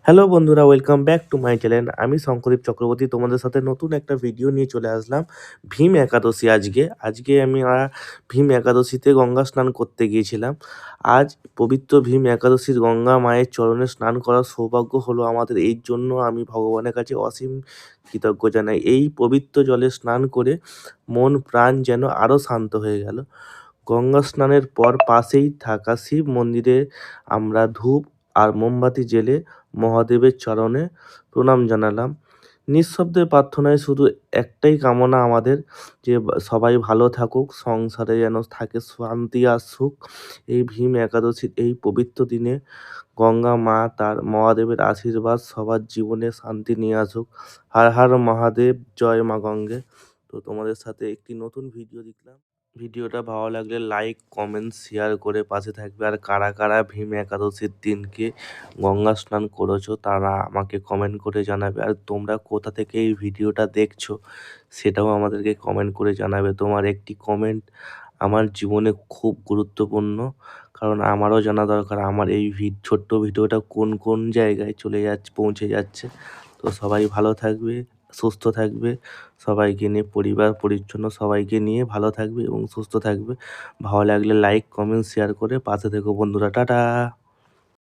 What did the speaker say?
Hello বন্ধুরা, welcome back to my channel. আমি শঙ্করদীপ চক্রবর্তী তোমাদের সাথে নতুন একটা ভিডিও নিয়ে চলে আসলাম। ভীম একাদশী আজকে আমি ভীম একাদশীতে গঙ্গা স্নান করতে গিয়েছিলাম। আজ পবিত্র ভীম একাদশীর গঙ্গা মায়ের চরণে স্নান করার সৌভাগ্য হলো আমাদের। এই জন্য আমি ভগবানের কাছে অসীম কৃতজ্ঞ জানাই। এই পবিত্র জলে স্নান করে মন প্রাণ যেন আরও শান্ত হয়ে গেল। গঙ্গা স্নানের পর পাশেই থাকা শিব মন্দিরে আমরা ধূপ আর মোমবাতি জ্বেলে মহাদেবের চরণে প্রণাম জানালাম। নিঃশব্দে প্রার্থনায় শুধু একটাই কামনা আমাদের, যে সবাই ভালো থাকুক, সংসারে যেন থাকে শান্তি আর সুখ। এই ভীম একাদশীর এই পবিত্র দিনে গঙ্গা মা তার মহাদেবের আশীর্বাদ সবার জীবনে শান্তি নিয়ে আসুক। হর হর মহাদেব, জয় মা গঙ্গে। তো তোমাদের সাথে একটি নতুন ভিডিও দেখলাম। ভিডিওটা ভালো লাগলে লাইক, কমেন্ট, শেয়ার করে পাশে থাকবে। আর কারা কারা ভীম একাদশীর দিনকে গঙ্গা স্নান করেছো তারা আমাকে কমেন্ট করে জানাবে। আর তোমরা কোথা থেকে এই ভিডিওটা দেখছো সেটাও আমাদেরকে কমেন্ট করে জানাবে। তোমার একটি কমেন্ট আমার জীবনে খুব গুরুত্বপূর্ণ, কারণ আমারও জানা দরকার আমার এই ছোট্ট ভিডিওটা কোন কোন জায়গায় পৌঁছে যাচ্ছে। তো সবাই ভালো থাকবে, সুস্থ থাকবে, সবাইকে নিয়ে পরিবার পরিচ্ছন্ন সবাইকে নিয়ে ভালো থাকবে এবং সুস্থ থাকবে। ভালো লাগলে লাইক, কমেন্ট, শেয়ার করে পাশে থেকো বন্ধুরা। টাটা।